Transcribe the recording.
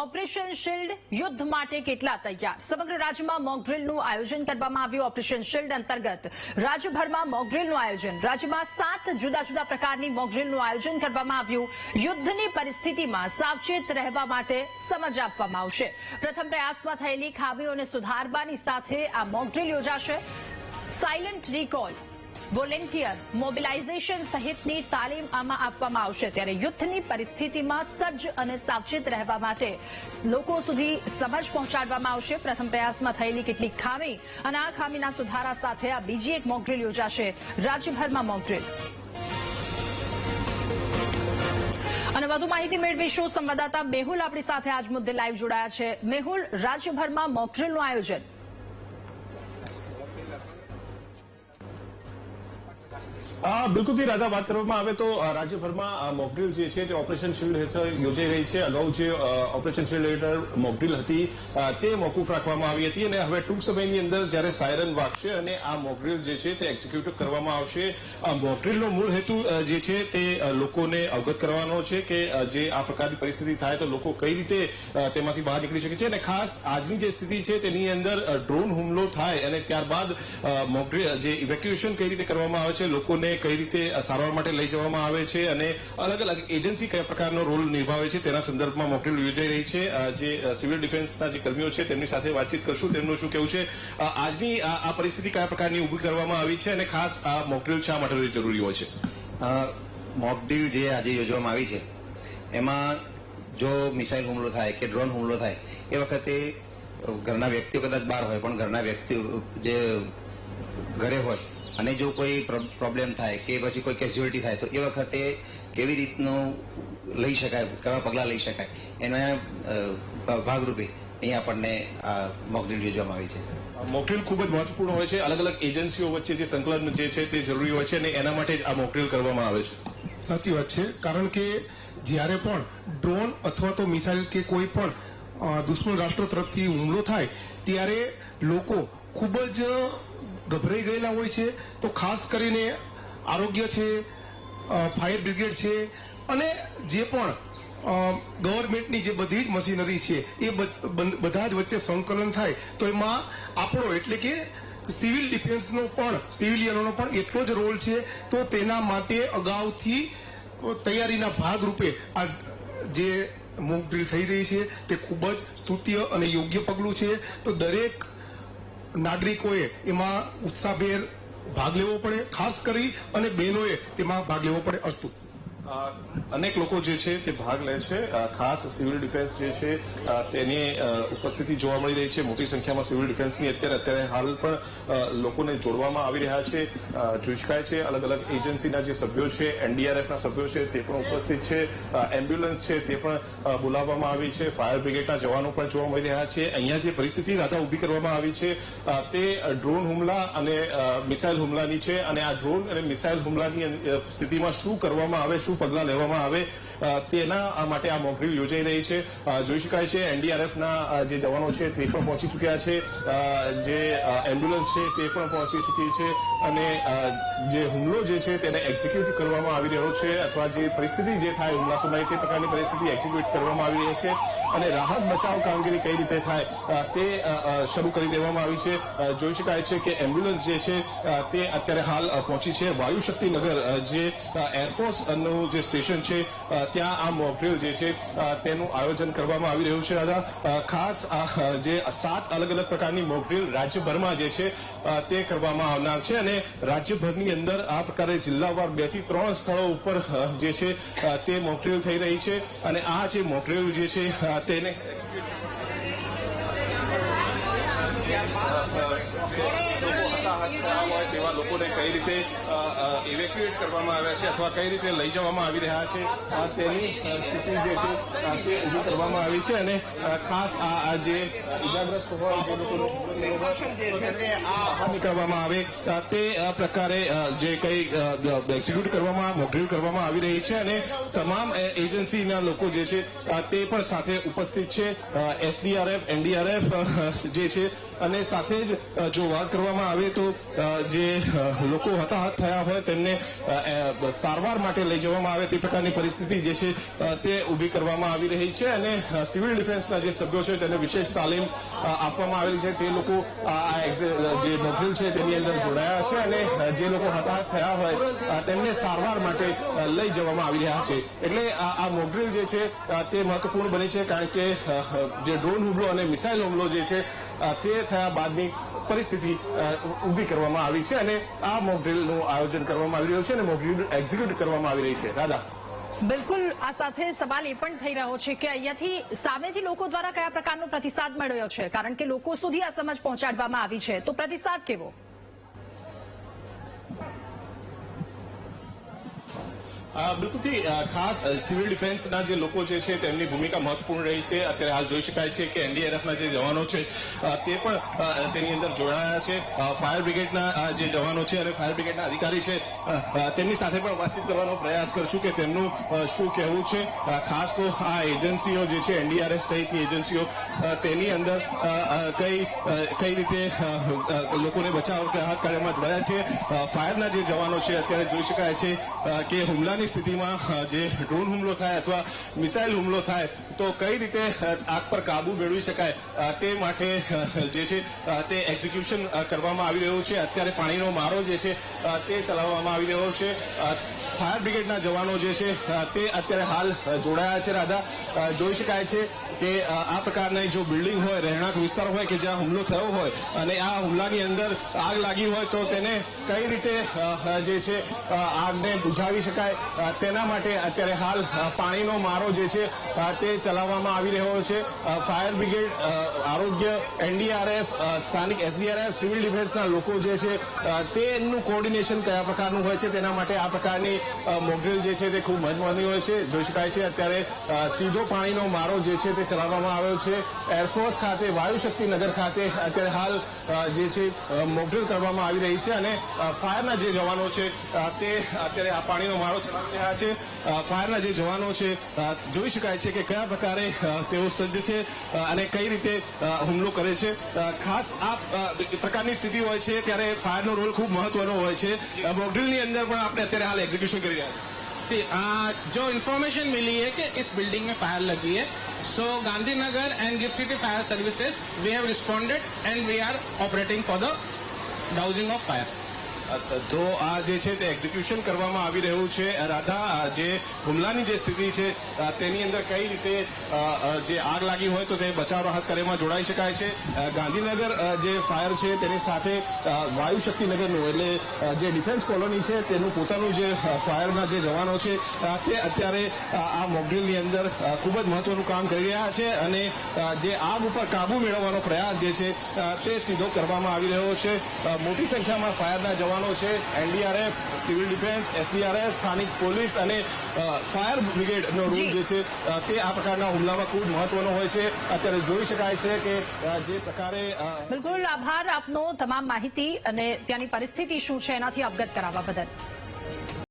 Operation shield યુદ્ધ માટે કેટલા તૈયાર? સમગ્ર રાજ્યમાં મોકડ્રીલનું આયોજન કરવામાં આવ્યું. ઓપરેશન શિલ્ડ અંતર્ગત રાજ્યભરમાં મોકડ્રીલનું આયોજન. રાજ્યમાં 7 જુદા જુદા પ્રકારની મોકડ્રીલનું આયોજન કરવામાં આવ્યું. યુદ્ધની પરિસ્થિતિમાં સાવચેત રહેવા માટે સમજ આપવામાં આવશે. પ્રથમ પ્રયાસમાં થયેલી ખામીઓને સુધારવાની સાથે આ મોકડ્રીલ યોજાશે. સાયલન્ટ રિકોલ, વોલેન્ટિયર મોબિલાઇઝેશન સહિતની તાલીમ આમાં આપવામાં આવશે. ત્યારે યુદ્ધની પરિસ્થિતિમાં સજ્જ અને સાવચેત રહેવા માટે લોકો સુધી સમજ પહોંચાડવામાં આવશે. પ્રથમ પ્રયાસમાં થયેલી કેટલીક ખામી અને આ ખામીના સુધારા સાથે આ બીજી એક મોકડ્રીલ યોજાશે. રાજ્યભરમાં મોકડ્રીલ અને વધુ માહિતી મેળવીશું. સંવાદદાતા મેહુલ આપણી સાથે આજ મુદ્દે લાઈવ જોડાયા છે. મેહુલ, રાજ્યભરમાં મોકડ્રીલનું આયોજન. બિલકુલથી રાજા, વાત કરવામાં આવે તો રાજ્યભરમાં મોકડ્રીલ જે છે તે ઓપરેશન શિલ્ડ હેઠળ યોજાઈ રહી છે. અગાઉ જે ઓપરેશન શિલ્ડ હેઠળ મોકડ્રીલ હતી તે મોકૂફ રાખવામાં આવી હતી અને હવે ટૂંક સમયની અંદર જ્યારે સાયરન વાગશે અને આ મોકડ્રીલ જે છે તે એક્ઝિક્યુટ કરવામાં આવશે. આ મોકડ્રીલનો મૂળ હેતુ જે છે તે લોકોને અવગત કરવાનો છે કે જે આ પ્રકારની પરિસ્થિતિ થાય તો લોકો કઈ રીતે તેમાંથી બહાર નીકળી શકે છે અને ખાસ આજની જે સ્થિતિ છે તેની અંદર ડ્રોન હુમલો થાય અને ત્યારબાદ મોકડ્રીલ જે ઇવેક્યુએશન કઈ રીતે કરવામાં આવે છે, લોકોને કઈ રીતે સારવાર માટે લઈ જવામાં આવે છે અને અલગ અલગ એજન્સી કયા પ્રકારનો રોલ નિભાવે છે તેના સંદર્ભમાં મોકડ્રીલ યોજાઈ રહી છે. જે સિવિલ ડિફેન્સના જે કર્મીઓ છે તેમની સાથે વાતચીત કરશું. તેમનું શું કહેવું છે, આજની આ પરિસ્થિતિ કયા પ્રકારની ઊભી કરવામાં આવી છે અને ખાસ આ મોકડ્રીલ શા માટે જરૂરી હોય છે? મોકડ્રીલ જે આજે યોજવામાં આવી છે એમાં જો મિસાઇલ હુમલો થાય કે ડ્રોન હુમલો થાય એ વખતે ઘરના વ્યક્તિઓ કદાચ બહાર હોય પણ ઘરના વ્યક્તિઓ જે ઘરે હોય અને જો કોઈ પ્રોબ્લેમ થાય કે પછી કોઈ કેઝ્યુઅલિટી થાય તો એ વખતે કેવી રીતનું લઈ શકાય, કેવા પગલાં લઈ શકાય એના ભાગરૂપે અહીંયા આપણને આ મોકડ્રીલ યોજવામાં આવી છે. મોકડ્રીલ ખૂબ જ મહત્વપૂર્ણ હોય છે. અલગ અલગ એજન્સીઓ વચ્ચે જે સંકલન જે છે તે જરૂરી હોય છે અને એના માટે જ આ મોકડ્રીલ કરવામાં આવે છે. સાચી વાત છે, કારણ કે જ્યારે પણ ડ્રોન અથવા તો મિસાઇલ કે કોઈ પણ દુશ્મન રાષ્ટ્ર તરફથી હુમલો થાય ત્યારે લોકો ખૂબ જ ગભરાઈ ગયેલા હોય છે. તો ખાસ કરીને આરોગ્ય છે, ફાયર બ્રિગેડ છે અને જે પણ ગવર્મેન્ટની જે બધી જ મશીનરી છે એ બધા જ વચ્ચે સંકલન થાય તો એમાં આપણો એટલે કે સિવિલ ડિફેન્સનો પણ, સિવિલિયનોનો પણ એટલો જ રોલ છે. તો તેના માટે અગાઉથી તૈયારીના ભાગરૂપે આ જે મોકડ્રીલ થઈ રહી છે તે ખૂબ જ સ્તુત્ય અને યોગ્ય પગલું છે. તો દરેક નાગરિકોએ એમાં ઉત્સાહભેર ભાગ લેવો પડે, ખાસ કરી અને બહેનોએ તેમાં ભાગ લેવો પડે. અસ્તુ અનેક લોકો જે છે તે ભાગ લે છે. ખાસ સિવિલ ડિફેન્સ જે છે તેની ઉપસ્થિતિ જોવા મળી રહી છે. મોટી સંખ્યામાં સિવિલ ડિફેન્સની અત્યારે હાલ પણ લોકોને જોડવામાં આવી રહ્યા છે. જોઈ શકાય છે અલગ અલગ એજન્સીના જે સભ્યો છે, એનડીઆરએફના સભ્યો છે તે પણ ઉપસ્થિત છે. એમ્બ્યુલન્સ છે તે પણ બોલાવવામાં આવી છે. ફાયર બ્રિગેડના જવાનો પણ જોવા મળી રહ્યા છે. અહીંયા જે પરિસ્થિતિ રાધા ઊભી કરવામાં આવી છે તે ડ્રોન હુમલા અને મિસાઇલ હુમલાની છે અને આ ડ્રોન અને મિસાઇલ હુમલાની સ્થિતિમાં શું કરવામાં આવે, શું પગલાં લેવામાં આવે તેના માટે આ મોકડ્રીલ યોજાઈ રહી છે. જોઈ શકાય છે એનડીઆરએફના જે જવાનો છે તે પણ પહોંચી ચૂક્યા છે. જે એમ્બ્યુલન્સ છે તે પણ પહોંચી ચૂકી છે અને જે હુમલો જે છે તેને એક્ઝિક્યુટ કરવામાં આવી રહ્યો છે અથવા જે પરિસ્થિતિ જે થાય હુમલા સમયે તે પ્રકારની પરિસ્થિતિ એક્ઝિક્યુટ કરવામાં આવી રહી છે અને રાહત બચાવ કામગીરી કઈ રીતે થાય તે શરૂ કરી દેવામાં આવી છે. જોઈ શકાય છે કે એમ્બ્યુલન્સ જે છે તે અત્યારે હાલ પહોંચી છે. વાયુશક્તિનગર જે એરફોર્સનું જે સ્ટેશન છે ત્યાં આ મોકડ્રીલ જે છે તેનું આયોજન કરવામાં આવી રહ્યું છે. દાદા, ખાસ જે 7 અલગ અલગ પ્રકારની મોકડ્રીલ રાજ્યભરમાં જે છે તે કરવામાં આવનાર છે અને રાજ્યભરની અંદર આ પ્રકારે જિલ્લાવાર 2 થી 3 સ્થળો ઉપર જે છે તે મોકડ્રીલ થઈ રહી છે અને આ જે મોકડ્રીલ જે છે તેને હોય તેવા લોકોને કઈ રીતે ઇવેક્યુએટ કરવામાં આવ્યા છે અથવા કઈ રીતે લઈ જવામાં આવી રહ્યા છે તેની સ્થિતિ જે છે તે ઊભી કરવામાં આવી છે અને ખાસ આ જે ઇજાગ્રસ્ત હોય જે લોકોને બહાર નીકળવામાં આવે તે પ્રકારે જે કંઈ એક્ઝિક્યુટ કરવામાં, મોકડ્રીલ કરવામાં આવી રહી છે અને તમામ એજન્સીના લોકો જે છે તે પણ સાથે ઉપસ્થિત છે. એસડીઆરએફ, એનડીઆરએફ જે છે અને સાથે જ જો વાત કરવામાં આવે તો જે લોકો હતાહત થયા હોય તેમને સારવાર માટે લઈ જવામાં આવે તે પ્રકારની પરિસ્થિતિ જે છે તે ઊભી કરવામાં આવી રહી છે અને સિવિલ ડિફેન્સના જે સભ્યો છે તેને વિશેષ તાલીમ આપવામાં આવેલી છે. તે લોકો જે મોકડ્રીલ છે તેની અંદર જોડાયા છે અને જે લોકો હતાહત થયા હોય તેમને સારવાર માટે લઈ જવામાં આવી રહ્યા છે. એટલે આ મોકડ્રીલ જે છે તે મહત્વપૂર્ણ બને છે કારણ કે જે ડ્રોન હુમલો અને મિસાઇલ હુમલો જે છે તે થયા બાદની પરિસ્થિતિ ઊભી કરવામાં આવી છે અને આ મોકડ્રીલનું આયોજન કરવામાં આવી રહ્યું છે અને મોકડ્રીલ એક્ઝિક્યુટ કરવામાં આવી રહી છે. દાદા, બિલકુલ. આ સાથે સવાલ એ પણ થઈ રહ્યો છે કે અહીંયાથી સામેથી લોકો દ્વારા કયા પ્રકારનો પ્રતિસાદ મળ્યો છે, કારણ કે લોકો સુધી આ સમજ પહોંચાડવામાં આવી છે, તો પ્રતિસાદ કેવો? બિલકુલથી ખાસ સિવિલ ડિફેન્સના જે લોકો જે છે તેમની ભૂમિકા મહત્વપૂર્ણ રહી છે. અત્યારે હાલ જોઈ શકાય છે કે એનડીઆરએફના જે જવાનો છે તે પણ તેની અંદર જોડાયા છે. ફાયર બ્રિગેડના જે જવાનો છે અને ફાયર બ્રિગેડના અધિકારી છે તેમની સાથે પણ વાતચીત કરવાનો પ્રયાસ કરશું કે તેમનું શું કહેવું છે. ખાસ તો આ એજન્સીઓ જે છે એનડીઆરએફ સહિતની એજન્સીઓ તેની અંદર કઈ રીતે લોકોને બચાવ કે રાહત કાર્યમાં જોડાયા છે. ફાયરના જે જવાનો છે અત્યારે જોઈ શકાય છે કે હુમલાની સ્થિતિમાં જે ડ્રોન હુમલો થાય અથવા મિસાઇલ હુમલો થાય તો કઈ રીતે આગ પર કાબુ મેળવી શકાય તે માટે જે છે તે એક્ઝિક્યુશન કરવામાં આવી રહ્યું છે. અત્યારે પાણીનો મારો જે છે તે ચલાવવામાં આવી રહ્યો છે. ફાયર બ્રિગેડના જવાનો જે છે તે અત્યારે હાલ જોડાયા છે. રાધા, જોઈ શકાય છે કે આ પ્રકારની જો બિલ્ડિંગ હોય, રહેણાંક વિસ્તાર હોય કે જ્યાં હુમલો થયો હોય અને આ હુમલાની અંદર આગ લાગી હોય તો તેને કઈ રીતે જે છે આગને બુઝાવી શકાય તેના માટે અત્યારે હાલ પાણીનો મારો જે છે તે ચલાવવામાં આવી રહ્યો છે. ફાયર બ્રિગેડ, આરોગ્ય, એનડીઆરએફ, સ્થાનિક એસડીઆરએફ, સિવિલ ડિફેન્સના લોકો જે છે તેનું કોર્ડિનેશન કયા પ્રકારનું હોય છે તેના માટે આ પ્રકારની મોકડ્રીલ જે છે તે ખૂબ મહત્વની હોય છે. જોઈ શકાય છે અત્યારે સીધો પાણીનો મારો જે છે તે ચલાવવામાં આવ્યો છે. એરફોર્સ ખાતે, વાયુશક્તિ નગર ખાતે અત્યારે હાલ જે છે મોકડ્રીલ કરવામાં આવી રહી છે અને ફાયરના જે જવાનો છે તે અત્યારે આ પાણીનો મારો ચલાવી રહ્યા છે. ફાયરના જે જવાનો છે જોઈ શકાય છે કે કયા પ્રકારે તેઓ સજ્જ છે અને કઈ રીતે હુમલો કરે છે. ખાસ આ પ્રકારની સ્થિતિ હોય છે ત્યારે ફાયરનો રોલ ખૂબ મહત્વનો હોય છે. મોકડ્રીલની અંદર પણ આપણે અત્યારે હાલ एग्जीक्यूशन कर रहा है. जो इन्फॉर्मेशन मिली है कि इस बिल्डिंग में फायर लगी है, so Gandhinagar and gift city fire services we have responded and we are operating for the dousing of fire. તો આ જે છે તે એક્ઝિક્યુશન કરવામાં આવી રહ્યું છે. રાધા, જે હુમલાની જે સ્થિતિ છે તેની અંદર કઈ રીતે જે આગ લાગી હોય તો તે બચાવ રાહત કાર્યમાં જોડાઈ શકાય છે. ગાંધીનગર જે ફાયર છે તેની સાથે વાયુશક્તિનગરનું એટલે જે ડિફેન્સ કોલોની છે તેનું પોતાનું જે ફાયરના જે જવાનો છે તે અત્યારે આ મોકડ્રીલની અંદર ખૂબ જ મહત્વનું કામ કરી રહ્યા છે અને જે આગ ઉપર કાબુ મેળવવાનો પ્રયાસ જે છે તે સીધો કરવામાં આવી રહ્યો છે. મોટી સંખ્યામાં ફાયરના જવાનો છે, એનડીઆરએફ, સિવિલ ડિફેન્સ, એસડીઆરએફ, સ્થાનિક પોલીસ અને ફાયર બ્રિગેડનો રોલ જે છે તે આ પ્રકારના હુમલામાં ખૂબ મહત્વનો હોય છે. અત્યારે જોઈ શકાય છે કે જે પ્રકારે બિલકુલ. આભાર આપનો તમામ માહિતી અને ત્યાંની પરિસ્થિતિ શું છે એનાથી અવગત કરાવવા બદલ.